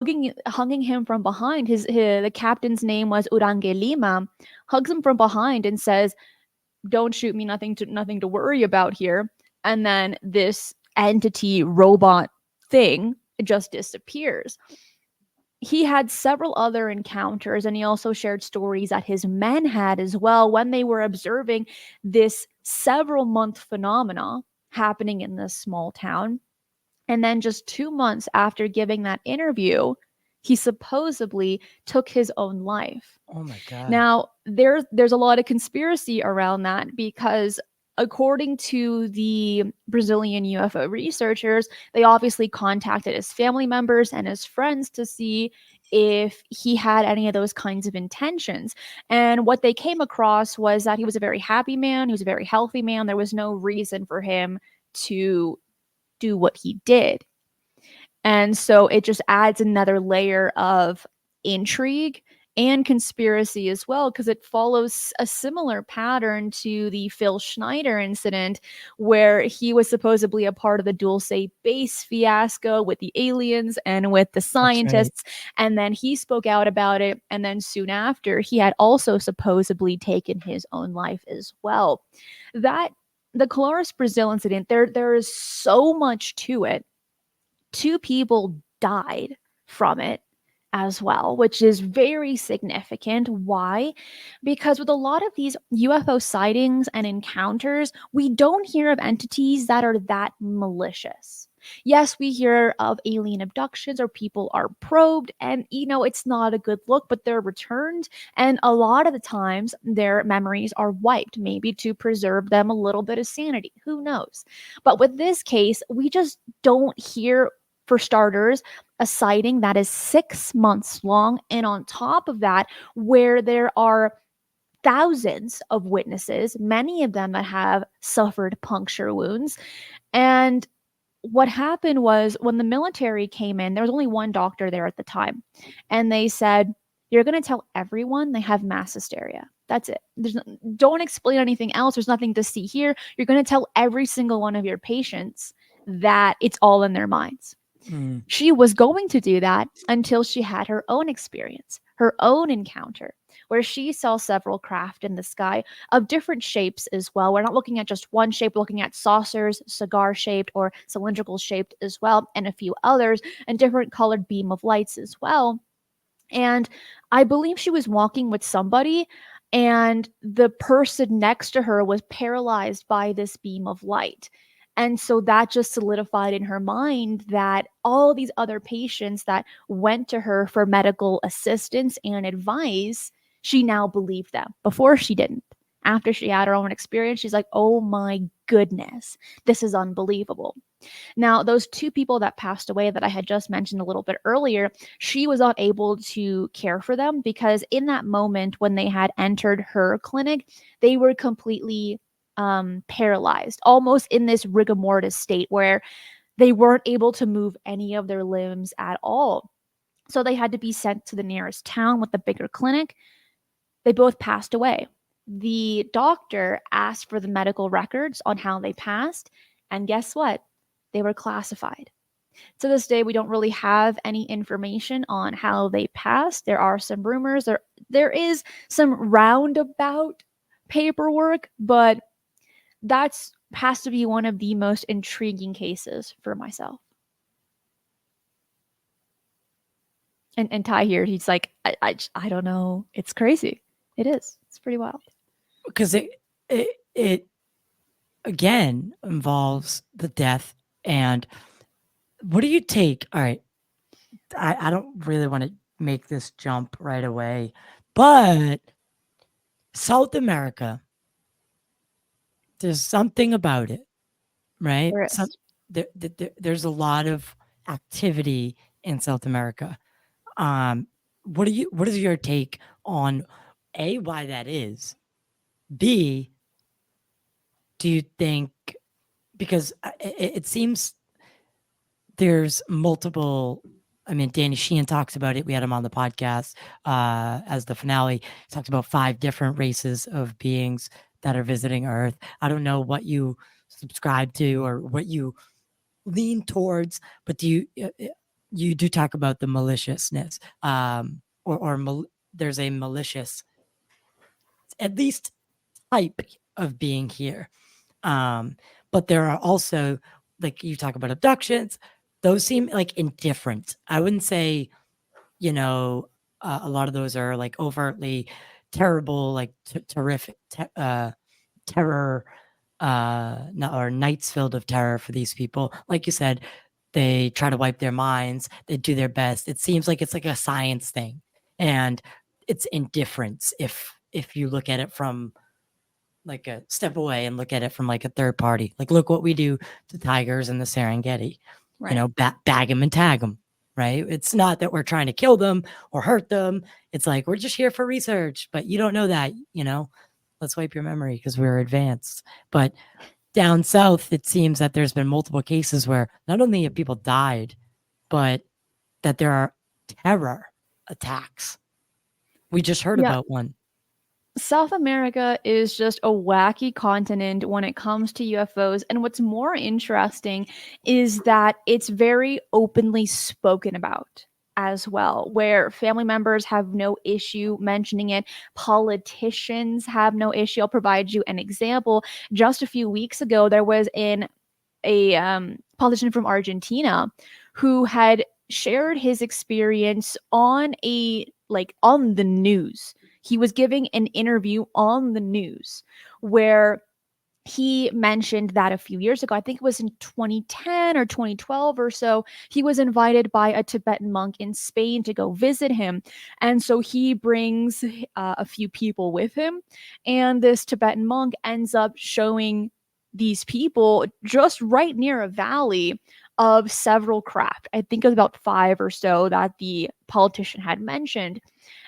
hugging him from behind. The captain's name was 𝗚𝗢𝗜𝗓𝗓, hugs him from behind and says, "Don't shoot me, nothing to worry about here." And then this entity robot thing just disappears. He had several other encounters, and he also shared stories that his men had as well when they were observing this several month phenomena happening in this small town. And then just 2 months after giving that interview, he supposedly took his own life. Oh my God. Now, there's a lot of conspiracy around that because according to the Brazilian UFO researchers, they obviously contacted his family members and his friends to see if he had any of those kinds of intentions. And what they came across was that he was a very happy man, he was a very healthy man. There was no reason for him to do what he did. And so it just adds another layer of intrigue and conspiracy as well, because it follows a similar pattern to the Phil Schneider incident, where he was supposedly a part of the Dulce base fiasco with the aliens and with the scientists. Right. And then he spoke out about it. And then soon after, he had also supposedly taken his own life as well. That the Colares Brazil incident, there is so much to it. 2 people died from it as well, which is very significant. Why? Because with a lot of these UFO sightings and encounters, we don't hear of entities that are that malicious. Yes, we hear of alien abductions or people are probed, and it's not a good look, but they're returned. And a lot of the times, their memories are wiped, maybe to preserve them a little bit of sanity. Who knows? But with this case, we just don't hear, for starters, a sighting that is 6 months long. And on top of that, where there are thousands of witnesses, many of them that have suffered puncture wounds. And what happened was when the military came in, there was only one doctor there at the time. And they said, "You're going to tell everyone they have mass hysteria. That's it. Don't explain anything else. There's nothing to see here. You're going to tell every single one of your patients that it's all in their minds." She was going to do that until she had her own experience, her own encounter, where she saw several craft in the sky of different shapes as well. We're not looking at just one shape, we're looking at saucers, cigar shaped or cylindrical shaped as well, and a few others, and different colored beam of lights as well. And I believe she was walking with somebody, and the person next to her was paralyzed by this beam of light. And so that just solidified in her mind that all these other patients that went to her for medical assistance and advice, she now believed them. Before, she didn't. After she had her own experience, she's like, "Oh my goodness, this is unbelievable." Now, those 2 people that passed away that I had just mentioned a little bit earlier, she was not able to care for them because in that moment when they had entered her clinic, they were completely paralyzed, almost in this rigor mortis state where they weren't able to move any of their limbs at all. So they had to be sent to the nearest town with the bigger clinic. They both passed away. The doctor asked for the medical records on how they passed, and guess what? They were classified. To this day, we don't really have any information on how they passed. There are some rumors. There is some roundabout paperwork, but that's has to be one of the most intriguing cases for myself. And Ty here, he's like, I don't know. It's crazy. It is. It's pretty wild. Because it again involves the death. And what do you take? All right. I don't really want to make this jump right away, but South America, there's something about it, right? There is. There's a lot of activity in South America. What is your take on A, why that is? B, do you think, because it seems there's multiple, I mean, Danny Sheehan talks about it. We had him on the podcast as the finale. He talks about 5 different races of beings that are visiting Earth. I don't know what you subscribe to or what you lean towards, but do you, you do talk about the maliciousness, there's a malicious, at least, type of being here. But there are also, like you talk about abductions, those seem like indifferent. I wouldn't say, a lot of those are like overtly terrible, like terrific, terror, or nights filled of terror for these people. Like you said, they try to wipe their minds, they do their best. It seems like it's like a science thing. And it's indifference if you look at it from like a step away and look at it from like a third party. Like, look what we do to tigers in the Serengeti. Right. Bag them and tag them. Right? It's not that we're trying to kill them or hurt them. It's like we're just here for research, but you don't know that. Let's wipe your memory because we're advanced. But down south, it seems that there's been multiple cases where not only have people died, but that there are terror attacks. We just heard Yeah. about one. South America is just a wacky continent when it comes to UFOs. And what's more interesting is that it's very openly spoken about as well, where family members have no issue mentioning it. Politicians have no issue. I'll provide you an example. Just a few weeks ago, there was a politician from Argentina who had shared his experience on the news. He was giving an interview on the news where he mentioned that a few years ago, I think it was in 2010 or 2012 or so, he was invited by a Tibetan monk in Spain to go visit him. And so he brings a few people with him, and this Tibetan monk ends up showing these people just right near a valley of several craft. I think it was about five or so that the politician had mentioned,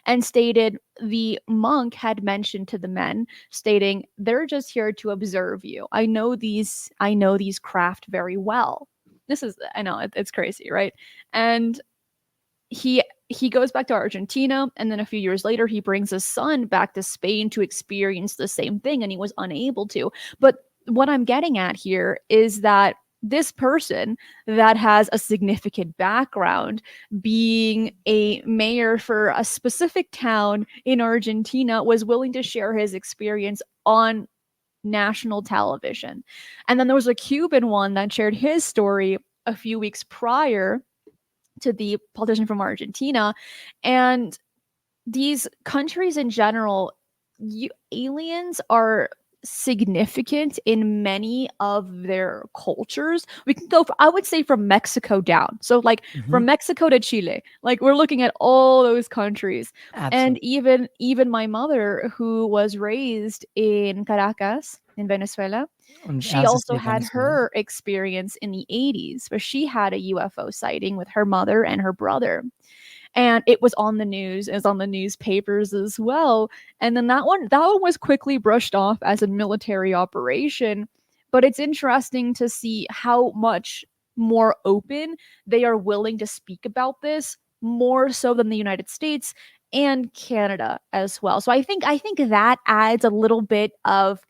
and stated the monk had mentioned to the men, stating, they're just here to observe you. I know these craft very well. I know it's crazy, right? And he goes back to Argentina, and then a few years later he brings his son back to Spain to experience the same thing, and he was unable to. But what I'm getting at here is that this person that has a significant background being a mayor for a specific town in Argentina was willing to share his experience on national television. And then there was a Cuban one that shared his story a few weeks prior to the politician from Argentina. And these countries in general, aliens are significant in many of their cultures. We can go, I would say, from Mexico down. So, like, from Mexico to Chile, like, we're looking at all those countries. And Absolutely. even my mother, who was raised in Caracas, in Venezuela, she As a also state had Venezuela. her experience in the 80s where she had a UFO sighting with her mother and her brother, and it was on the news, it was on the newspapers as well. And then that one was quickly brushed off as a military operation. But it's interesting to see how much more open they are willing to speak about this, more so than the United States and Canada as well. So I think that adds a little bit of,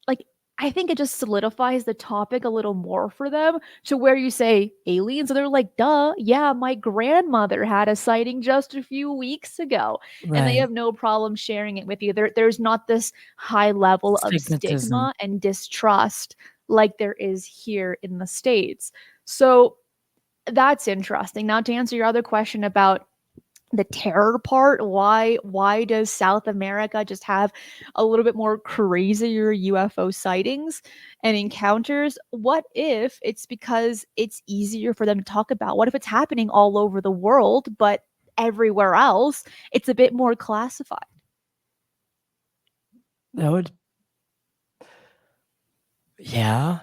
like, I think it just solidifies the topic a little more for them, to where you say aliens and they're like, duh, yeah, my grandmother had a sighting just a few weeks ago. And they have Right. no problem sharing it with you. There's not this high level of Stigmatism. stigma and distrust like there is here in the States. So that's interesting. Now, to answer your other question about the terror part, why does South America just have a little bit more crazier UFO sightings and encounters? What if it's because it's easier for them to talk about? What if it's happening all over the world, but everywhere else it's a bit more classified? That would, yeah,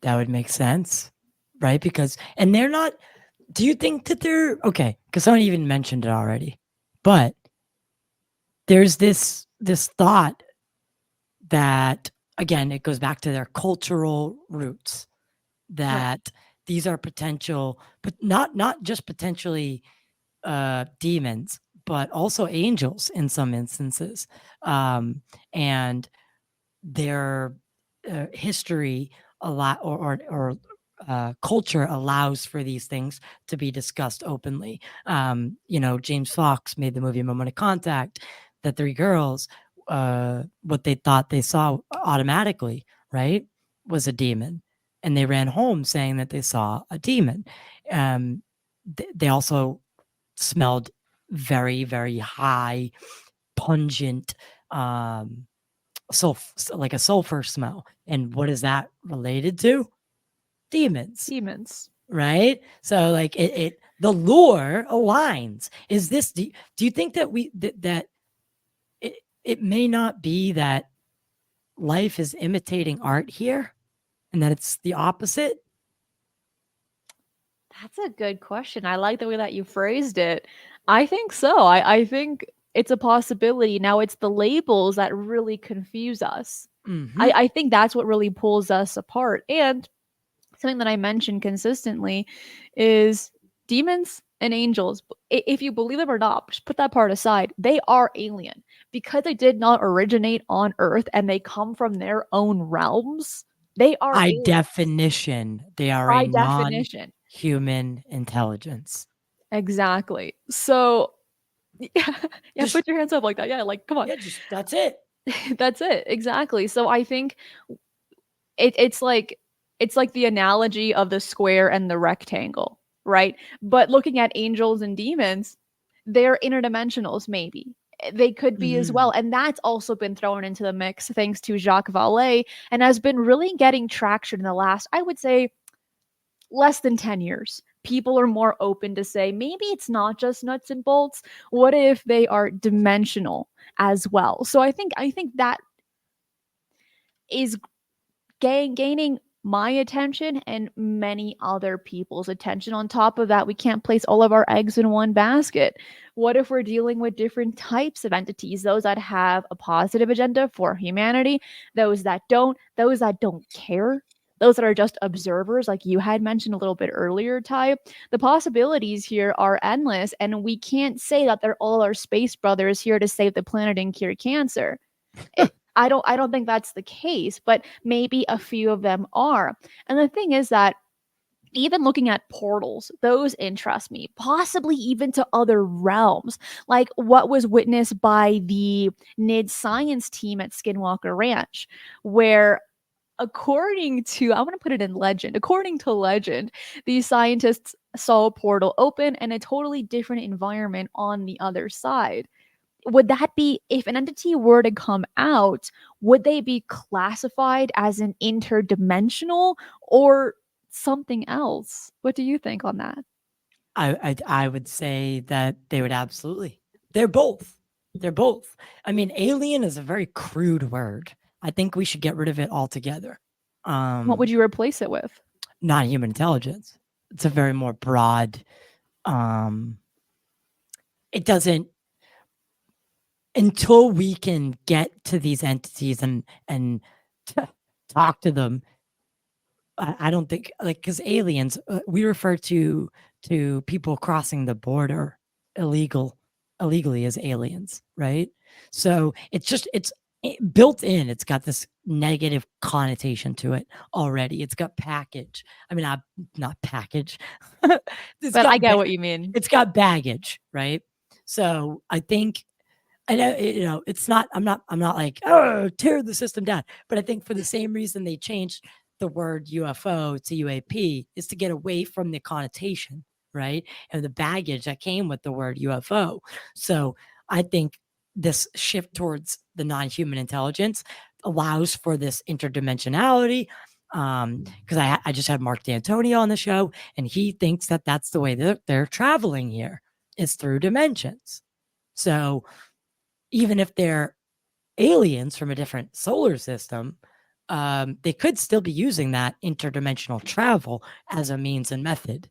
that would make sense, right? Because, and they're not, do you think that they're, okay, because someone even mentioned it already, but there's this thought that, again, it goes back to their cultural roots, Right. that these are potential, but not just potentially demons, but also angels in some instances. And their history a lot, or culture allows for these things to be discussed openly. James Fox made the movie Moment of Contact. The three girls, what they thought they saw automatically, right, was a demon. And they ran home saying that they saw a demon. They also smelled very, very high, pungent, like a sulfur smell. And what is that related to? Demons. Right? So like the lore aligns. Is this, do you think that it may not be that life is imitating art here and that it's the opposite? That's a good question. I like the way that you phrased it. I think so. I think it's a possibility. Now, it's the labels that really confuse us. I think that's what really pulls us apart. And something that I mentioned consistently is demons and angels. If you believe them or not, just put that part aside. They are alien because they did not originate on Earth and they come from their own realms. They are By aliens. definition, they are By a definition. non-human intelligence. Exactly. So, yeah, put your hands up like that. Yeah, like, come on. Yeah, that's it. That's it. Exactly. So I think it's like the analogy of the square and the rectangle, right? But looking at angels and demons, they're interdimensionals, maybe. They could be as well. And that's also been thrown into the mix thanks to 𝗖𝗥𝗜𝗦𝗧𝗜𝗡 and has been really getting traction in the last, I would say, less than 10 years. People are more open to say maybe it's not just nuts and bolts. What if they are dimensional as well? So I think that is gaining my attention and many other people's attention. On top of that, we can't place all of our eggs in one basket. What if we're dealing with different types of entities, those that have a positive agenda for humanity, those that don't care, those that are just observers, like you had mentioned a little bit earlier, Ty? The possibilities here are endless, and we can't say that they're all our space brothers here to save the planet and cure cancer. I don't think that's the case, but maybe a few of them are. And the thing is that even looking at portals, those interest me, possibly even to other realms, like what was witnessed by the NID science team at Skinwalker Ranch, where according to, I want to put it in legend, according to legend, these scientists saw a portal open and a totally different environment on the other side. Would that be, if an entity were to come out, would they be classified as an interdimensional or something else? What do you think on that? I would say that they would absolutely. They're both. They're both. I mean, alien is a very crude word. I think we should get rid of it altogether. What would you replace it with? Non-human intelligence. It's a very more broad. It doesn't, until we can get to these entities and talk to them. I don't think, like, because aliens, we refer to people crossing the border illegally as aliens, right? So it's built in. It's got this negative connotation to it already. It's got package. I mean, not package. But I get what you mean. It's got baggage, right? So I think, I know, it's not, I'm not like, oh, tear the system down. But I think for the same reason they changed the word UFO to UAP is to get away from the connotation, right? And the baggage that came with the word UFO. So I think this shift towards the non-human intelligence allows for this interdimensionality. Because I just had Mark D'Antonio on the show, and he thinks that that's the way they're traveling here, is through dimensions. So even if they're aliens from a different solar system, they could still be using that interdimensional travel as a means and method.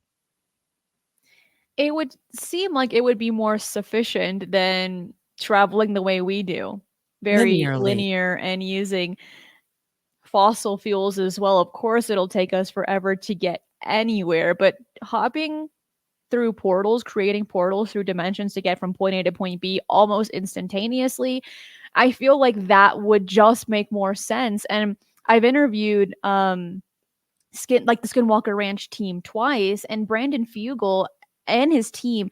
It would seem like it would be more sufficient than traveling the way we do, very linear and using fossil fuels as well. Of course, it'll take us forever to get anywhere, but hopping through portals, creating portals through dimensions to get from point A to point B almost instantaneously, I feel like that would just make more sense. And I've interviewed the Skinwalker Ranch team twice, and Brandon Fugel and his team